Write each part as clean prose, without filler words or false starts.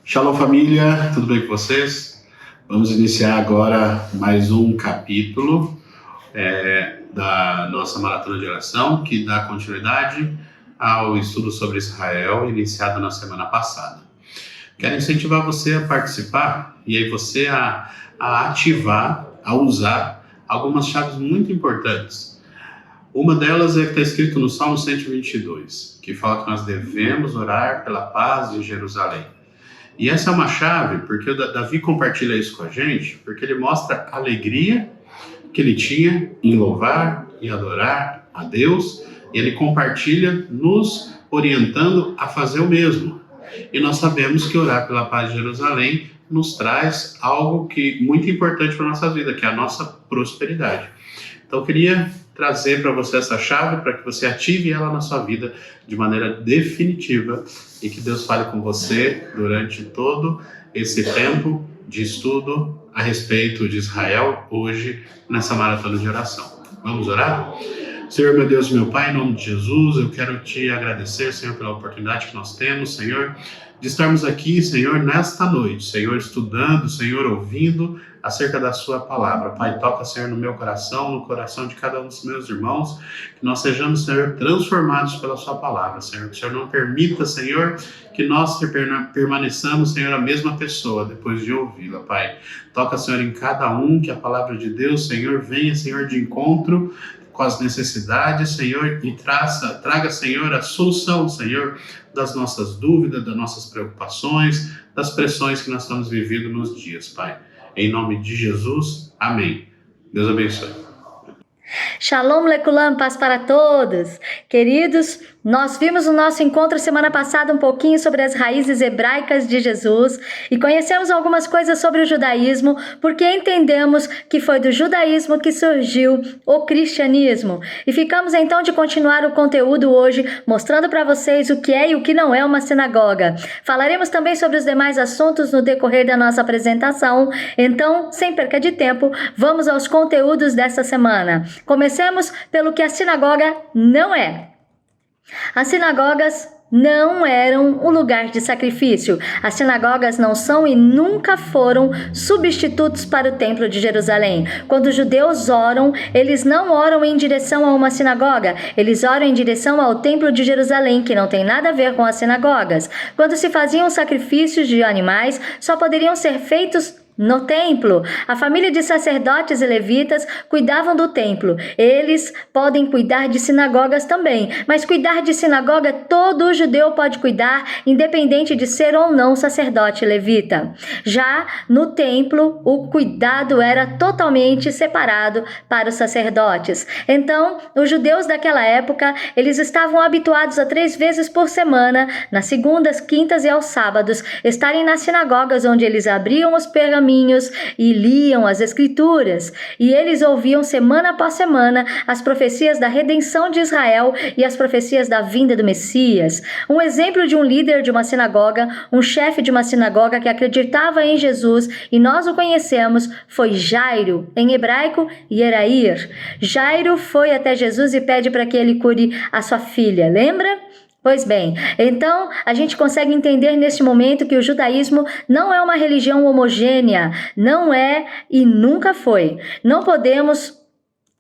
Shalom família, tudo bem com vocês? Vamos iniciar agora mais um capítulo da nossa maratona de oração, que dá continuidade ao estudo sobre Israel, iniciado na semana passada. Quero incentivar você a participar e aí você a ativar, a usar algumas chaves muito importantes. Uma delas é que está escrito no Salmo 122, que fala que nós devemos orar pela paz de Jerusalém. E essa é uma chave, porque o Davi compartilha isso com a gente, porque ele mostra a alegria que ele tinha em louvar e adorar a Deus, e ele compartilha nos orientando a fazer o mesmo. E nós sabemos que orar pela paz de Jerusalém nos traz algo muito importante para a nossa vida, que é a nossa prosperidade. Então eu queria trazer para você essa chave para que você ative ela na sua vida de maneira definitiva e que Deus fale com você durante todo esse tempo de estudo a respeito de Israel hoje nessa maratona de oração. Vamos orar? Senhor, meu Deus e meu Pai, em nome de Jesus, eu quero te agradecer, Senhor, pela oportunidade que nós temos, Senhor, de estarmos aqui, Senhor, nesta noite, Senhor, estudando, Senhor, ouvindo acerca da sua palavra. Pai, toca, Senhor, no meu coração, no coração de cada um dos meus irmãos, que nós sejamos, Senhor, transformados pela sua palavra, Senhor, que o Senhor não permita, Senhor, que nós permaneçamos, Senhor, a mesma pessoa depois de ouvi-la, Pai. Toca, Senhor, em cada um, que a palavra de Deus, Senhor, venha, Senhor, de encontro com as necessidades, Senhor, e traga, Senhor, a solução, Senhor, das nossas dúvidas, das nossas preocupações, das pressões que nós estamos vivendo nos dias, Pai. Em nome de Jesus, amém. Deus abençoe. Shalom Lekulam, paz para todos. Queridos, nós vimos no nosso encontro semana passada um pouquinho sobre as raízes hebraicas de Jesus e conhecemos algumas coisas sobre o judaísmo, porque entendemos que foi do judaísmo que surgiu o cristianismo. E ficamos então de continuar o conteúdo hoje, mostrando para vocês o que é e o que não é uma sinagoga. Falaremos também sobre os demais assuntos no decorrer da nossa apresentação, então, sem perca de tempo, vamos aos conteúdos dessa semana. Comecemos pelo que a sinagoga não é. As sinagogas não eram um lugar de sacrifício. As sinagogas não são e nunca foram substitutos para o Templo de Jerusalém. Quando os judeus oram, eles não oram em direção a uma sinagoga, eles oram em direção ao Templo de Jerusalém, que não tem nada a ver com as sinagogas. Quando se faziam sacrifícios de animais, só poderiam ser feitos no templo. A família de sacerdotes e levitas cuidavam do templo. Eles podem cuidar de sinagogas também, mas cuidar de sinagoga todo judeu pode cuidar, independente de ser ou não sacerdote levita. Já no templo, o cuidado era totalmente separado para os sacerdotes. Então, os judeus daquela época, eles estavam habituados a 3 vezes por semana, nas segundas, quintas e aos sábados, estarem nas sinagogas onde eles abriam os pergaminhos e liam as escrituras, e eles ouviam semana após semana as profecias da redenção de Israel e as profecias da vinda do Messias. Um exemplo de um líder de uma sinagoga, um chefe de uma sinagoga que acreditava em Jesus, e nós o conhecemos, foi Jairo, em hebraico, Yerair. Jairo foi até Jesus e pede para que ele cure a sua filha, lembra? Pois bem, então a gente consegue entender neste momento que o judaísmo não é uma religião homogênea, não é e nunca foi. Não podemos,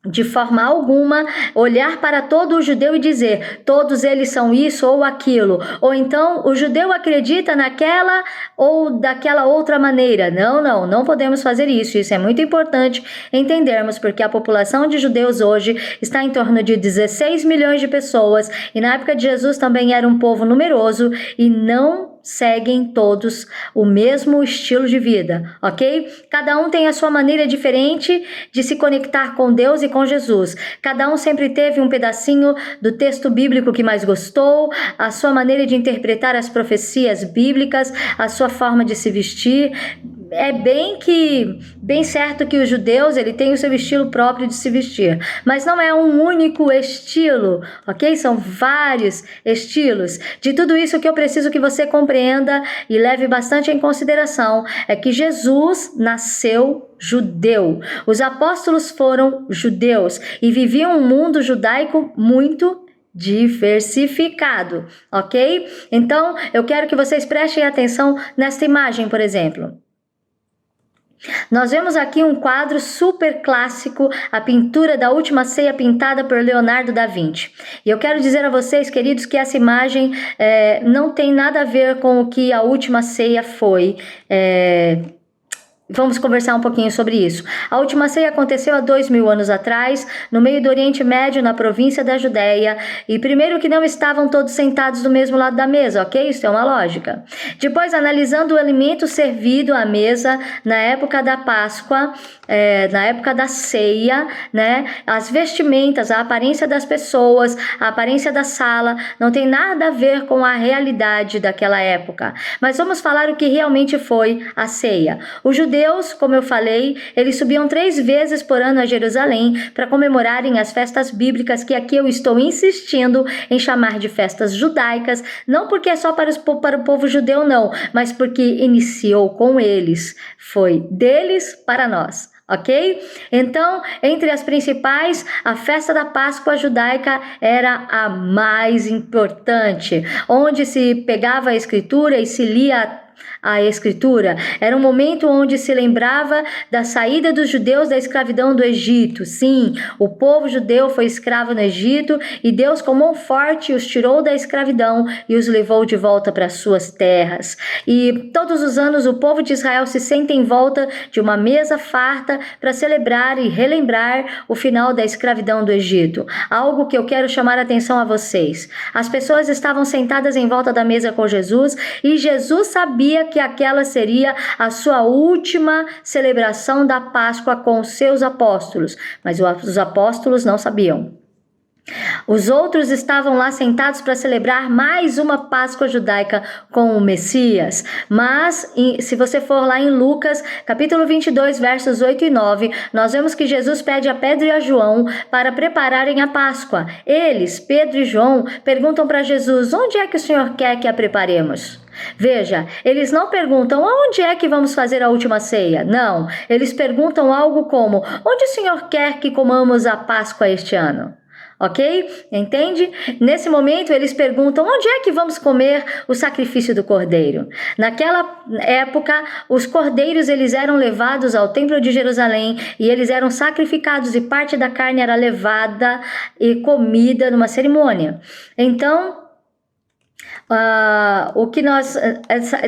de forma alguma, olhar para todo o judeu e dizer, todos eles são isso ou aquilo, ou então o judeu acredita naquela ou daquela outra maneira. Não podemos fazer isso. Isso é muito importante entendermos, porque a população de judeus hoje está em torno de 16 milhões de pessoas, e na época de Jesus também era um povo numeroso, e não seguem todos o mesmo estilo de vida, ok? Cada um tem a sua maneira diferente de se conectar com Deus e com Jesus. Cada um sempre teve um pedacinho do texto bíblico que mais gostou, a sua maneira de interpretar as profecias bíblicas, a sua forma de se vestir. É bem certo que os judeus, ele tem o seu estilo próprio de se vestir, mas não é um único estilo, ok? São vários estilos. De tudo isso, que eu preciso que você compreenda e leve bastante em consideração é que Jesus nasceu judeu. Os apóstolos foram judeus e viviam um mundo judaico muito diversificado, ok? Então, eu quero que vocês prestem atenção nesta imagem, por exemplo. Nós vemos aqui um quadro super clássico, a pintura da Última Ceia pintada por Leonardo da Vinci. E eu quero dizer a vocês, queridos, que essa imagem não tem nada a ver com o que a Última Ceia foi. Vamos conversar um pouquinho sobre isso. A Última Ceia aconteceu há 2000 anos atrás, no meio do Oriente Médio, na província da Judéia. E primeiro que não estavam todos sentados do mesmo lado da mesa, ok? Isso é uma lógica. Depois, analisando o alimento servido à mesa na época da Páscoa, na época da ceia, né? As vestimentas, a aparência das pessoas, a aparência da sala, não tem nada a ver com a realidade daquela época. Mas vamos falar o que realmente foi a ceia. Os judeus, como eu falei, eles subiam 3 vezes por ano a Jerusalém para comemorarem as festas bíblicas, que aqui eu estou insistindo em chamar de festas judaicas, não porque é só para o povo judeu, não, mas porque iniciou com eles, foi deles para nós. Ok? Então, entre as principais, a festa da Páscoa judaica era a mais importante, onde se pegava a escritura e se lia a escritura. Era um momento onde se lembrava da saída dos judeus da escravidão do Egito. Sim, o povo judeu foi escravo no Egito e Deus com mão forte os tirou da escravidão e os levou de volta para suas terras. E todos os anos o povo de Israel se senta em volta de uma mesa farta para celebrar e relembrar o final da escravidão do Egito. Algo que eu quero chamar a atenção a vocês. As pessoas estavam sentadas em volta da mesa com Jesus e Jesus sabia que aquela seria a sua última celebração da Páscoa com os seus apóstolos, mas os apóstolos não sabiam. Os outros estavam lá sentados para celebrar mais uma Páscoa judaica com o Messias. Mas, se você for lá em Lucas, capítulo 22, versos 8 e 9, nós vemos que Jesus pede a Pedro e a João para prepararem a Páscoa. Eles, Pedro e João, perguntam para Jesus: onde é que o Senhor quer que a preparemos? Veja, eles não perguntam onde é que vamos fazer a última ceia. Não, eles perguntam algo como: onde o Senhor quer que comamos a Páscoa este ano? Ok? Entende? Nesse momento eles perguntam: onde é que vamos comer o sacrifício do cordeiro? Naquela época, os cordeiros eles eram levados ao templo de Jerusalém e eles eram sacrificados e parte da carne era levada e comida numa cerimônia. Então,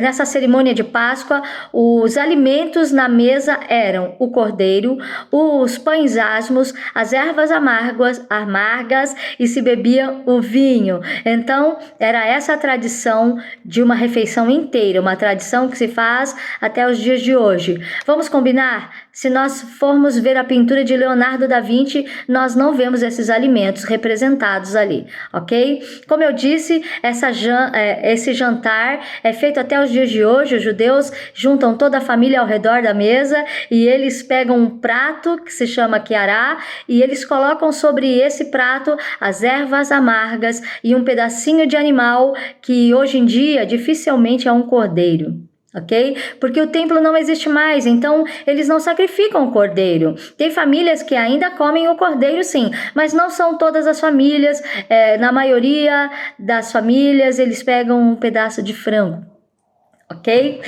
nessa cerimônia de Páscoa, os alimentos na mesa eram o cordeiro, os pães asmos, as ervas amargas e se bebia o vinho. Então, era essa a tradição de uma refeição inteira, uma tradição que se faz até os dias de hoje. Vamos combinar? Se nós formos ver a pintura de Leonardo da Vinci, nós não vemos esses alimentos representados ali, ok? Como eu disse, esse jantar é feito até os dias de hoje. Os judeus juntam toda a família ao redor da mesa e eles pegam um prato que se chama quiará e eles colocam sobre esse prato as ervas amargas e um pedacinho de animal que hoje em dia dificilmente é um cordeiro. Ok? Porque o templo não existe mais, então eles não sacrificam o cordeiro. Tem famílias que ainda comem o cordeiro, sim, mas não são todas as famílias. Na maioria das famílias, eles pegam um pedaço de frango. Ok?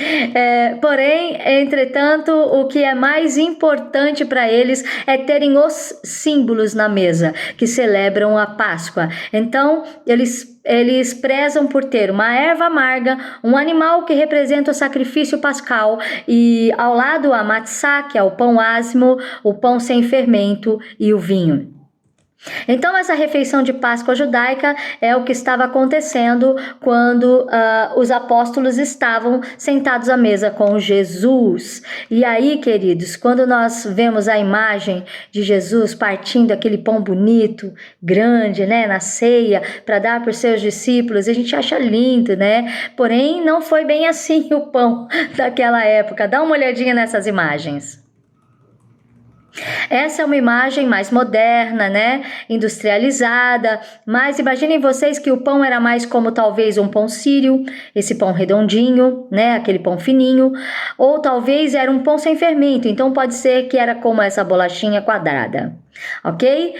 Porém, entretanto, o que é mais importante para eles é terem os símbolos na mesa que celebram a Páscoa. Então, eles prezam por ter uma erva amarga, um animal que representa o sacrifício pascal e ao lado a matzá, que é o pão asmo, o pão sem fermento e o vinho. Então, essa refeição de Páscoa judaica é o que estava acontecendo quando os apóstolos estavam sentados à mesa com Jesus. E aí, queridos, quando nós vemos a imagem de Jesus partindo aquele pão bonito, grande, né, na ceia, para dar para os seus discípulos, a gente acha lindo, né? Porém, não foi bem assim o pão daquela época. Dá uma olhadinha nessas imagens. Essa é uma imagem mais moderna, né? Industrializada, mas imaginem vocês que o pão era mais como talvez um pão sírio, esse pão redondinho, né? Aquele pão fininho, ou talvez era um pão sem fermento, então pode ser que era como essa bolachinha quadrada. Ok?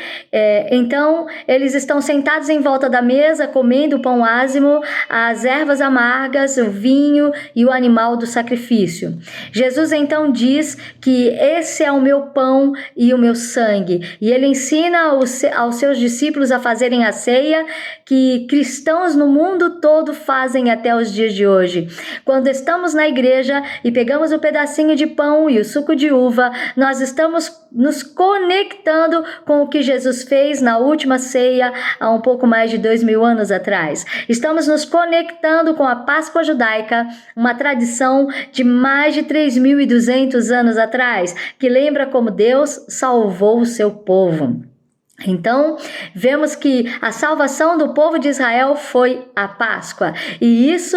Então, eles estão sentados em volta da mesa, comendo o pão ázimo, as ervas amargas, o vinho e o animal do sacrifício. Jesus então diz que esse é o meu pão e o meu sangue. E ele ensina aos seus discípulos a fazerem a ceia que cristãos no mundo todo fazem até os dias de hoje. Quando estamos na igreja e pegamos o pedacinho de pão e o suco de uva, nós estamos nos conectando com o que Jesus fez na última ceia há um pouco mais de 2000 anos atrás. Estamos nos conectando com a Páscoa judaica, uma tradição de mais de 3.200 anos atrás, que lembra como Deus salvou o seu povo. Então, vemos que a salvação do povo de Israel foi a Páscoa. E isso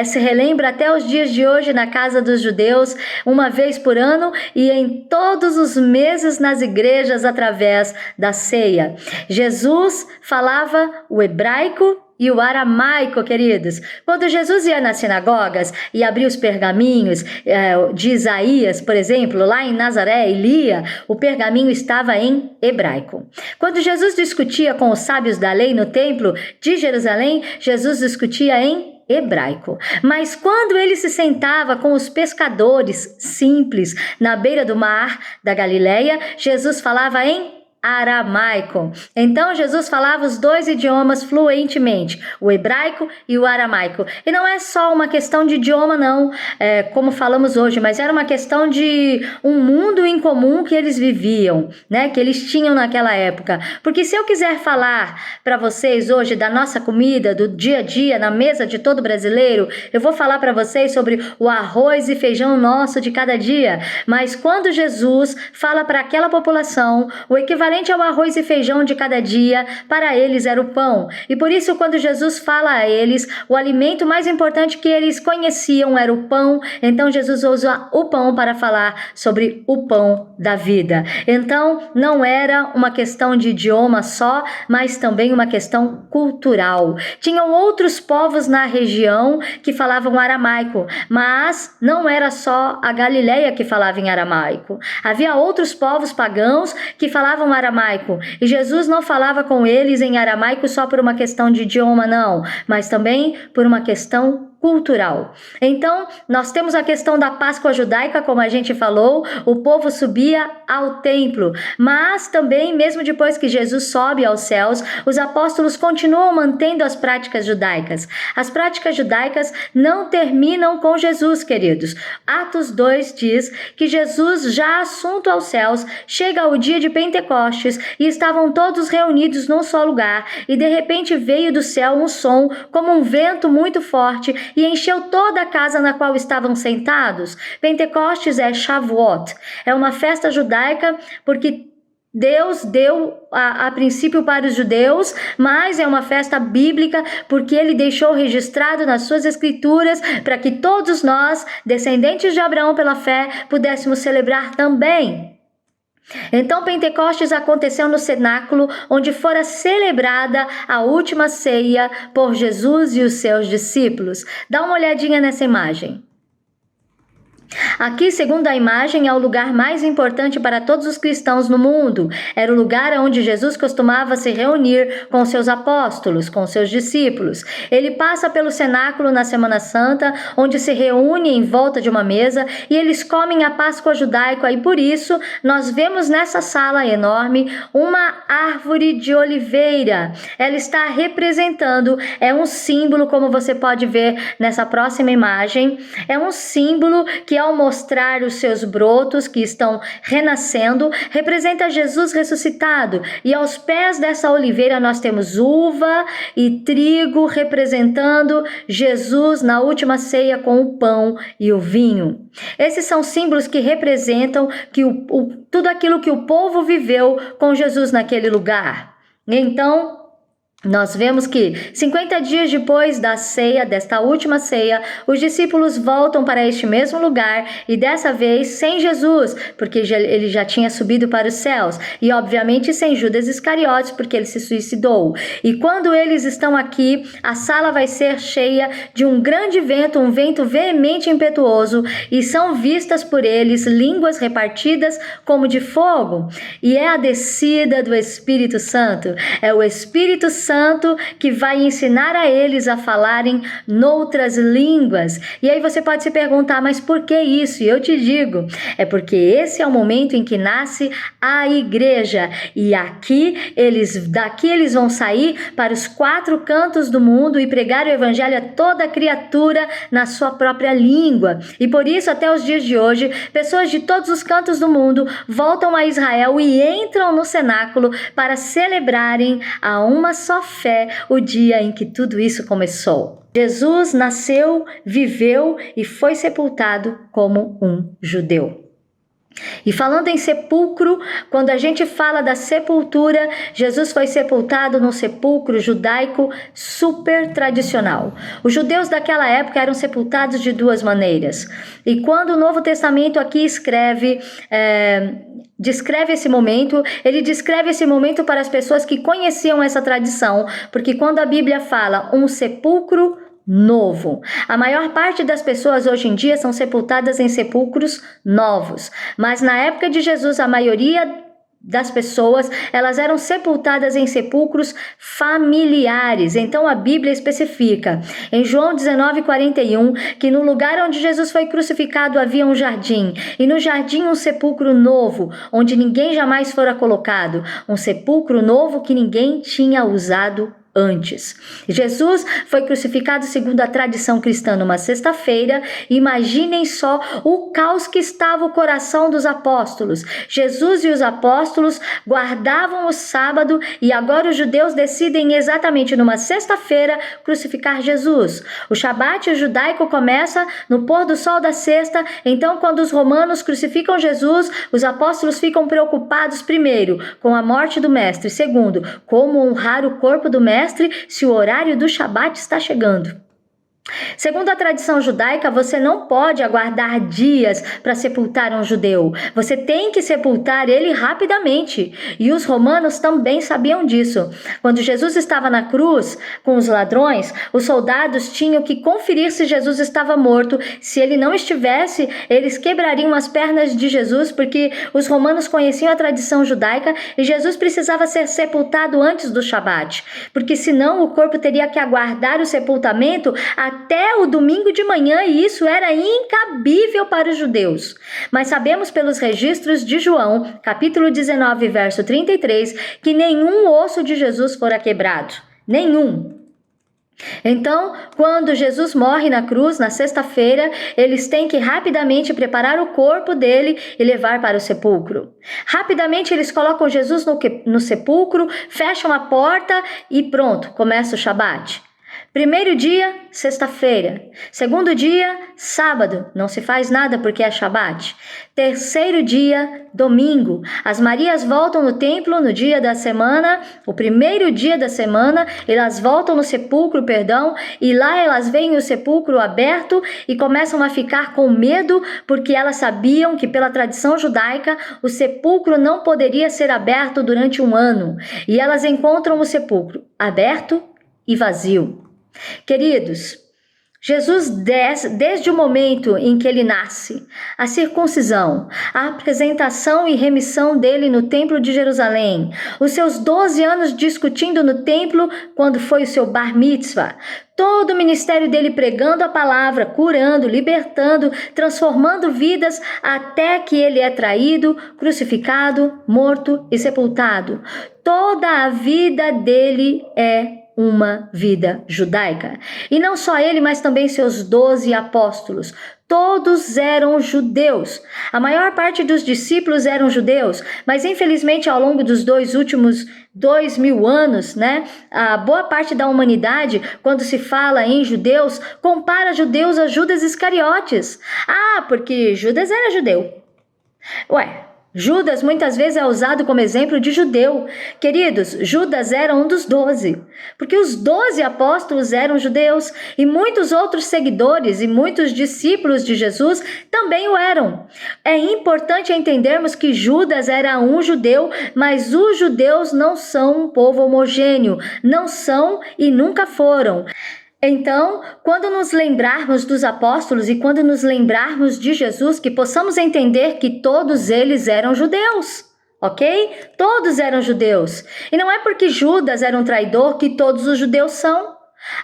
se relembra até os dias de hoje na casa dos judeus, uma vez por ano e em todos os meses nas igrejas através da ceia. Jesus falava o hebraico e o aramaico, queridos. Quando Jesus ia nas sinagogas e abria os pergaminhos de Isaías, por exemplo, lá em Nazaré e lia, o pergaminho estava em hebraico. Quando Jesus discutia com os sábios da lei no templo de Jerusalém, Jesus discutia em hebraico. Mas quando ele se sentava com os pescadores simples na beira do mar da Galileia, Jesus falava em aramaico. Então Jesus falava os dois idiomas fluentemente, o hebraico e o aramaico. E não é só uma questão de idioma não, como falamos hoje, mas era uma questão de um mundo em comum que eles viviam, né? Que eles tinham naquela época. Porque se eu quiser falar para vocês hoje da nossa comida, do dia a dia, na mesa de todo brasileiro, eu vou falar para vocês sobre o arroz e feijão nosso de cada dia. Mas quando Jesus fala para aquela população, o equivalente ao arroz e feijão de cada dia, para eles era o pão. E por isso, quando Jesus fala a eles, o alimento mais importante que eles conheciam era o pão. Então Jesus usa o pão para falar sobre o pão da vida. Então não era uma questão de idioma só, mas também uma questão cultural. Tinham outros povos na região que falavam aramaico, mas não era só a Galileia que falava em aramaico. Havia outros povos pagãos que falavam aramaico, e Jesus não falava com eles em aramaico só por uma questão de idioma, não, mas também por uma questão cultural. Então, nós temos a questão da Páscoa judaica, como a gente falou, o povo subia ao templo, mas também, mesmo depois que Jesus sobe aos céus, os apóstolos continuam mantendo as práticas judaicas. As práticas judaicas não terminam com Jesus, queridos. Atos 2 diz que Jesus, já assunto aos céus, chega ao dia de Pentecostes e estavam todos reunidos num só lugar, e de repente veio do céu um som como um vento muito forte e encheu toda a casa na qual estavam sentados. Pentecostes é Shavuot, é uma festa judaica porque Deus deu a princípio para os judeus, mas é uma festa bíblica porque ele deixou registrado nas suas escrituras para que todos nós, descendentes de Abraão pela fé, pudéssemos celebrar também. Então Pentecostes aconteceu no cenáculo onde fora celebrada a última ceia por Jesus e os seus discípulos. Dá uma olhadinha nessa imagem. Aqui, segundo a imagem, é o lugar mais importante para todos os cristãos no mundo. Era o lugar onde Jesus costumava se reunir com seus apóstolos, com seus discípulos. Ele passa pelo cenáculo na Semana Santa, onde se reúne em volta de uma mesa e eles comem a Páscoa judaica, e por isso nós vemos nessa sala enorme uma árvore de oliveira. Ela está representando, é um símbolo, como você pode ver nessa próxima imagem, é um símbolo que ao mostrar os seus brotos que estão renascendo, representa Jesus ressuscitado. E aos pés dessa oliveira nós temos uva e trigo, representando Jesus na última ceia com o pão e o vinho. Esses são símbolos que representam que tudo aquilo que o povo viveu com Jesus naquele lugar. Então, Nós vemos que 50 dias depois da ceia, desta última ceia, os discípulos voltam para este mesmo lugar e dessa vez sem Jesus, porque ele já tinha subido para os céus, e obviamente sem Judas Iscariotes, porque ele se suicidou. E quando eles estão aqui, a sala vai ser cheia de um grande vento, um vento veemente e impetuoso, e são vistas por eles línguas repartidas como de fogo, e é a descida do Espírito Santo, é o Espírito Santo que vai ensinar a eles a falarem noutras línguas. E aí você pode se perguntar, mas por que isso? E eu te digo, é porque esse é o momento em que nasce a igreja. E daqui eles vão sair para os 4 cantos do mundo e pregar o evangelho a toda criatura na sua própria língua. E por isso, até os dias de hoje, pessoas de todos os cantos do mundo voltam a Israel e entram no cenáculo para celebrarem a uma só fé o dia em que tudo isso começou. Jesus nasceu, viveu e foi sepultado como um judeu. E falando em sepulcro, quando a gente fala da sepultura, Jesus foi sepultado num sepulcro judaico super tradicional. Os judeus daquela época eram sepultados de 2 maneiras. E quando o Novo Testamento aqui descreve esse momento, ele descreve esse momento para as pessoas que conheciam essa tradição, porque quando a Bíblia fala um sepulcro novo, a maior parte das pessoas hoje em dia são sepultadas em sepulcros novos, mas na época de Jesus a maioria das pessoas, elas eram sepultadas em sepulcros familiares. Então a Bíblia especifica em João 19:41 que no lugar onde Jesus foi crucificado havia um jardim, e no jardim um sepulcro novo, onde ninguém jamais fora colocado, um sepulcro novo que ninguém tinha usado antes. Jesus foi crucificado segundo a tradição cristã numa sexta-feira. Imaginem só o caos que estava o coração dos apóstolos. Jesus e os apóstolos guardavam o sábado e agora os judeus decidem exatamente numa sexta-feira crucificar Jesus. O Shabat judaico começa no pôr do sol da sexta, então quando os romanos crucificam Jesus, os apóstolos ficam preocupados primeiro com a morte do mestre, segundo, como honrar o corpo do mestre se o horário do Shabat está chegando. Segundo a tradição judaica, você não pode aguardar dias para sepultar um judeu. Você tem que sepultar ele rapidamente. E os romanos também sabiam disso. Quando Jesus estava na cruz com os ladrões, os soldados tinham que conferir se Jesus estava morto. Se ele não estivesse, eles quebrariam as pernas de Jesus, porque os romanos conheciam a tradição judaica e Jesus precisava ser sepultado antes do Shabat, porque senão o corpo teria que aguardar o sepultamento até o domingo de manhã, e isso era incabível para os judeus. Mas sabemos pelos registros de João, capítulo 19, verso 33, que nenhum osso de Jesus fora quebrado. Nenhum. Então, quando Jesus morre na cruz, na sexta-feira, eles têm que rapidamente preparar o corpo dele e levar para o sepulcro. Rapidamente eles colocam Jesus no sepulcro, fecham a porta e pronto, começa o Shabat. Primeiro dia, sexta-feira. Segundo dia, sábado. Não se faz nada porque é Shabat. Terceiro dia, domingo. As Marias voltam no templo no dia da semana, o primeiro dia da semana, elas voltam no sepulcro, e lá elas veem o sepulcro aberto e começam a ficar com medo, porque elas sabiam que pela tradição judaica o sepulcro não poderia ser aberto durante um ano. E elas encontram o sepulcro aberto e vazio. Queridos, Jesus desde o momento em que ele nasce, a circuncisão, a apresentação e remissão dele no templo de Jerusalém, os seus 12 anos discutindo no templo quando foi o seu bar mitzvah, todo o ministério dele pregando a palavra, curando, libertando, transformando vidas até que ele é traído, crucificado, morto e sepultado. Toda a vida dele é uma vida judaica. E não só ele, mas também seus 12 apóstolos. Todos eram judeus. A maior parte dos discípulos eram judeus, mas infelizmente ao longo dos últimos 2000 anos, a boa parte da humanidade, quando se fala em judeus, compara judeus a Judas Iscariotes. Porque Judas era judeu. Judas muitas vezes é usado como exemplo de judeu. Queridos, Judas era um dos 12, porque os 12 apóstolos eram judeus e muitos outros seguidores e muitos discípulos de Jesus também o eram. É importante entendermos que Judas era um judeu, mas os judeus não são um povo homogêneo, não são e nunca foram. Então, quando nos lembrarmos dos apóstolos e quando nos lembrarmos de Jesus, que possamos entender que todos eles eram judeus, ok? Todos eram judeus. E não é porque Judas era um traidor que todos os judeus são.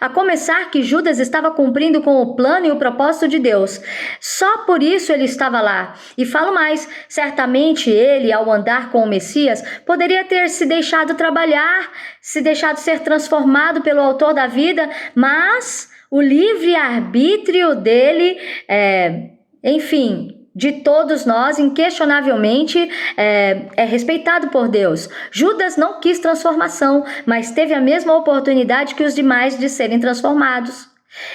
A começar que Judas estava cumprindo com o plano e o propósito de Deus. Só por isso ele estava lá. E falo mais, certamente ele, ao andar com o Messias, poderia ter se deixado trabalhar, se deixado ser transformado pelo autor da vida, mas o livre-arbítrio dele, de todos nós, inquestionavelmente, é respeitado por Deus. Judas não quis transformação, mas teve a mesma oportunidade que os demais de serem transformados.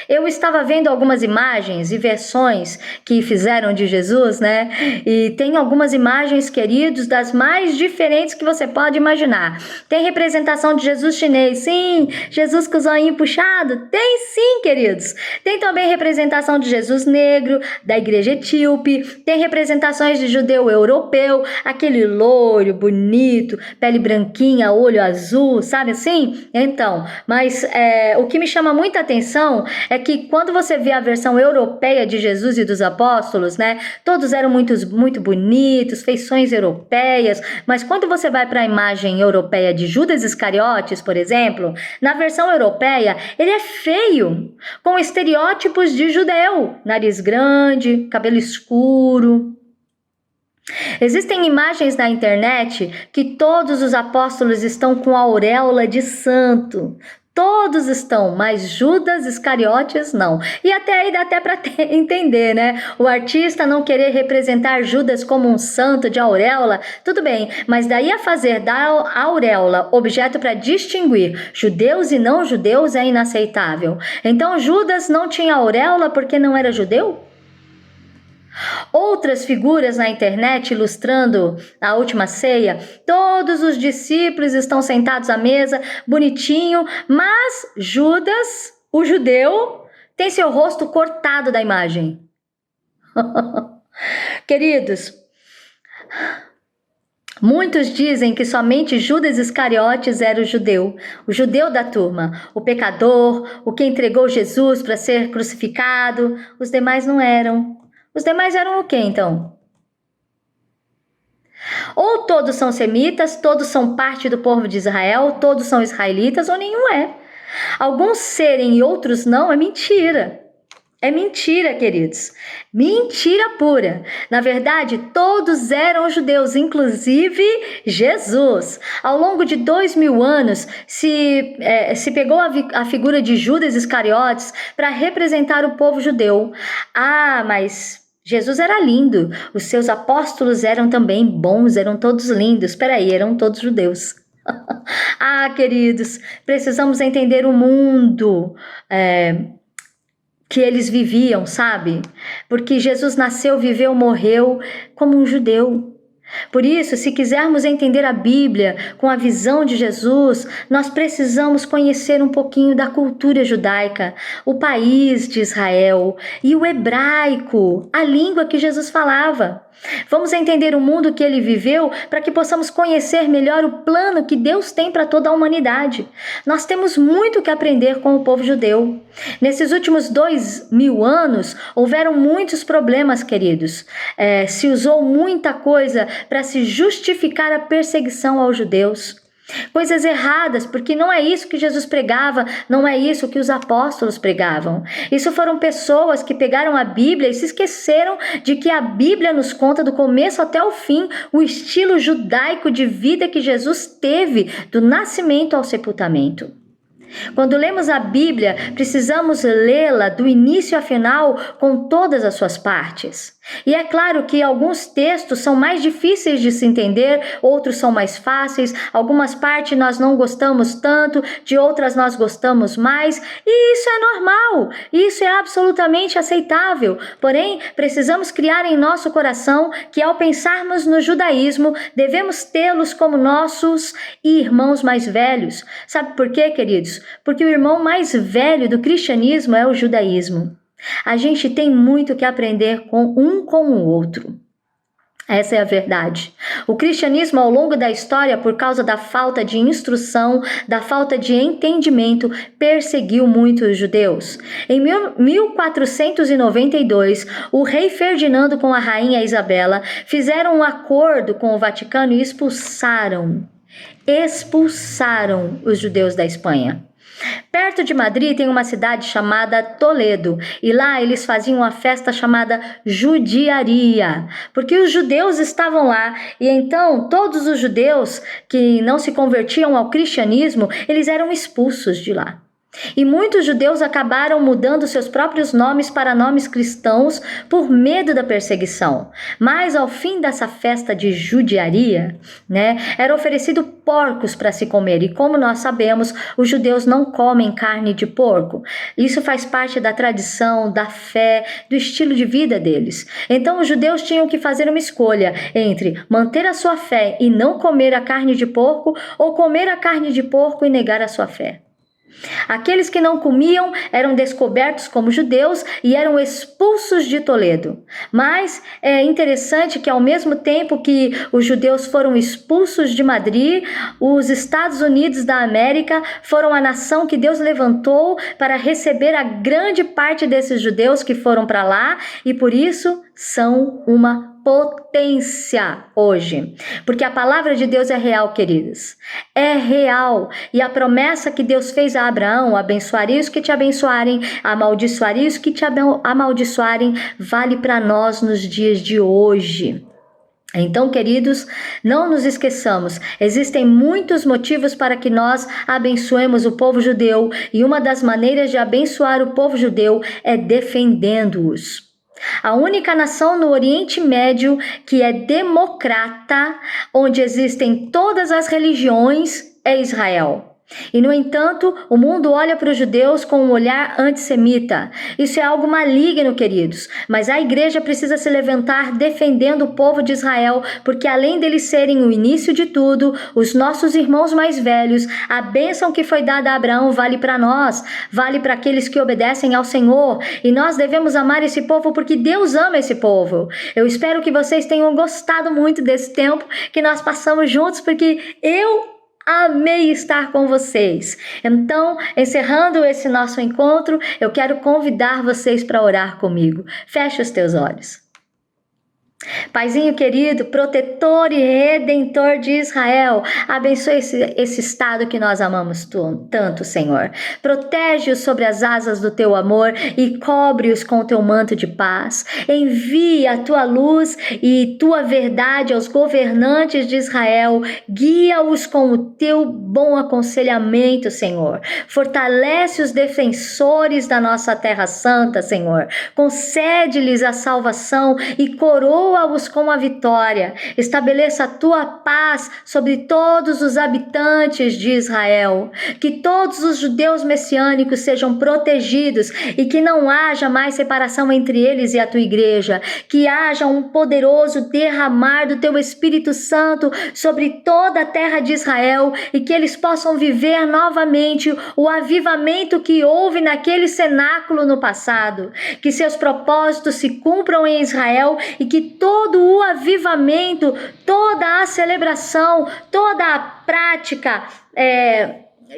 Eu estava vendo algumas imagens e versões que fizeram de Jesus, né? E tem algumas imagens, queridos, das mais diferentes que você pode imaginar. Tem representação de Jesus chinês, sim. Jesus com o zoinho puxado, tem sim, queridos. Tem também representação de Jesus negro, da igreja etíope. Tem representações de judeu europeu, aquele loiro, bonito, pele branquinha, olho azul, sabe assim? Então, mas o que me chama muita atenção é que quando você vê a versão europeia de Jesus e dos apóstolos, né, todos eram muito bonitos, feições europeias, mas quando você vai para a imagem europeia de Judas Iscariotes, por exemplo, na versão europeia, ele é feio, com estereótipos de judeu, nariz grande, cabelo escuro. Existem imagens na internet que todos os apóstolos estão com auréola de santo. Todos estão, mas Judas Iscariotes não. E até aí dá até para entender, né? O artista não querer representar Judas como um santo de auréola, tudo bem, mas daí a fazer da auréola objeto para distinguir judeus e não judeus é inaceitável. Então Judas não tinha auréola porque não era judeu? Outras figuras na internet ilustrando a última ceia, todos os discípulos estão sentados à mesa, bonitinho, mas Judas, o judeu, tem seu rosto cortado da imagem. Queridos, muitos dizem que somente Judas Iscariotes era o judeu da turma, o pecador, o que entregou Jesus para ser crucificado, os demais não eram. Os demais eram o quê, então? Ou todos são semitas, todos são parte do povo de Israel, todos são israelitas, ou nenhum é. Alguns serem e outros não é mentira. É mentira, queridos. Mentira pura. Na verdade, todos eram judeus, inclusive Jesus. Ao longo de 2000 anos, se pegou a figura de Judas Iscariotes para representar o povo judeu. Ah, mas Jesus era lindo. Os seus apóstolos eram também bons, eram todos lindos. Espera aí, eram todos judeus. Ah, queridos, precisamos entender o mundo que eles viviam, sabe? Porque Jesus nasceu, viveu, morreu como um judeu. Por isso, se quisermos entender a Bíblia com a visão de Jesus, nós precisamos conhecer um pouquinho da cultura judaica, o país de Israel e o hebraico, a língua que Jesus falava. Vamos entender o mundo que ele viveu para que possamos conhecer melhor o plano que Deus tem para toda a humanidade. Nós temos muito que aprender com o povo judeu. Nesses últimos 2000 anos, houveram muitos problemas, queridos. Se usou muita coisa para se justificar a perseguição aos judeus. Coisas erradas, porque não é isso que Jesus pregava, não é isso que os apóstolos pregavam. Isso foram pessoas que pegaram a Bíblia e se esqueceram de que a Bíblia nos conta do começo até o fim o estilo judaico de vida que Jesus teve do nascimento ao sepultamento. Quando lemos a Bíblia, precisamos lê-la do início ao final com todas as suas partes. E é claro que alguns textos são mais difíceis de se entender, outros são mais fáceis, algumas partes nós não gostamos tanto, de outras nós gostamos mais, e isso é normal, isso é absolutamente aceitável. Porém, precisamos criar em nosso coração que ao pensarmos no judaísmo, devemos tê-los como nossos irmãos mais velhos. Sabe por quê, queridos? Porque o irmão mais velho do cristianismo é o judaísmo. A gente tem muito que aprender com o outro. Essa é a verdade. O cristianismo, ao longo da história, por causa da falta de instrução, da falta de entendimento, perseguiu muito os judeus. Em 1492, o rei Ferdinando com a rainha Isabela fizeram um acordo com o Vaticano e expulsaram os judeus da Espanha. Perto de Madrid tem uma cidade chamada Toledo, e lá eles faziam uma festa chamada judiaria, porque os judeus estavam lá, e então todos os judeus que não se convertiam ao cristianismo, eles eram expulsos de lá. E muitos judeus acabaram mudando seus próprios nomes para nomes cristãos por medo da perseguição. Mas ao fim dessa festa de judiaria, era oferecido porcos para se comer. E como nós sabemos, os judeus não comem carne de porco. Isso faz parte da tradição, da fé, do estilo de vida deles. Então os judeus tinham que fazer uma escolha entre manter a sua fé e não comer a carne de porco, ou comer a carne de porco e negar a sua fé. Aqueles que não comiam eram descobertos como judeus e eram expulsos de Toledo. Mas é interessante que ao mesmo tempo que os judeus foram expulsos de Madrid, os Estados Unidos da América foram a nação que Deus levantou para receber a grande parte desses judeus que foram para lá, e por isso são uma potência hoje, porque a palavra de Deus é real, queridos, é real, e a promessa que Deus fez a Abraão, abençoarei os que te abençoarem, amaldiçoarei os que te amaldiçoarem, vale para nós nos dias de hoje. Então, queridos, não nos esqueçamos, existem muitos motivos para que nós abençoemos o povo judeu, e uma das maneiras de abençoar o povo judeu é defendendo-os. A única nação no Oriente Médio que é democrata, onde existem todas as religiões, é Israel. E, no entanto, o mundo olha para os judeus com um olhar antissemita. Isso é algo maligno, queridos. Mas a igreja precisa se levantar defendendo o povo de Israel, porque além deles serem o início de tudo, os nossos irmãos mais velhos, a bênção que foi dada a Abraão vale para nós, vale para aqueles que obedecem ao Senhor. E nós devemos amar esse povo porque Deus ama esse povo. Eu espero que vocês tenham gostado muito desse tempo que nós passamos juntos, porque eu amei estar com vocês. Então, encerrando esse nosso encontro, eu quero convidar vocês para orar comigo. Feche os teus olhos. Paizinho querido, protetor e redentor de Israel, abençoe esse estado que nós amamos tanto, Senhor. Protege-os sobre as asas do teu amor e cobre-os com o teu manto de paz. Envia a tua luz e tua verdade aos governantes de Israel. Guia-os com o teu bom aconselhamento, Senhor. Fortalece os defensores da nossa terra santa, Senhor. Concede-lhes a salvação e coroa-os com a vitória. Estabeleça a tua paz sobre todos os habitantes de Israel. Que todos os judeus messiânicos sejam protegidos e que não haja mais separação entre eles e a tua igreja. Que haja um poderoso derramar do teu Espírito Santo sobre toda a terra de Israel e que eles possam viver novamente o avivamento que houve naquele cenáculo no passado. Que seus propósitos se cumpram em Israel e que todo o avivamento, toda a celebração, toda a prática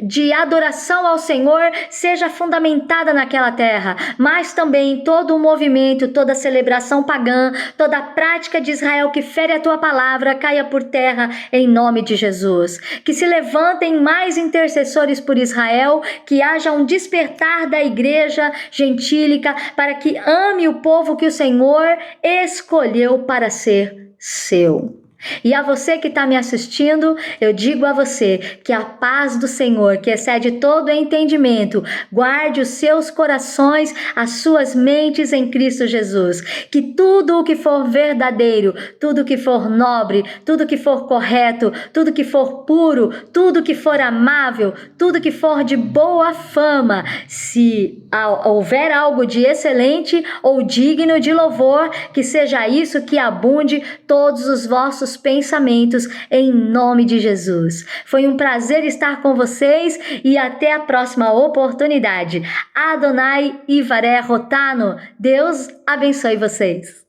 de adoração ao Senhor seja fundamentada naquela terra, mas também todo o movimento, toda a celebração pagã, toda a prática de Israel que fere a tua palavra caia por terra em nome de Jesus. Que se levantem mais intercessores por Israel, que haja um despertar da igreja gentílica para que ame o povo que o Senhor escolheu para ser seu. E a você que está me assistindo, eu digo a você que a paz do Senhor, que excede todo entendimento, guarde os seus corações, as suas mentes em Cristo Jesus. Que tudo o que for verdadeiro, tudo o que for nobre, tudo o que for correto, tudo que for puro, tudo que for amável, tudo que for de boa fama, se houver algo de excelente ou digno de louvor, que seja isso que abunde todos os vossos pensamentos em nome de Jesus. Foi um prazer estar com vocês e até a próxima oportunidade. Adonai Ivaré Rotano. Deus abençoe vocês.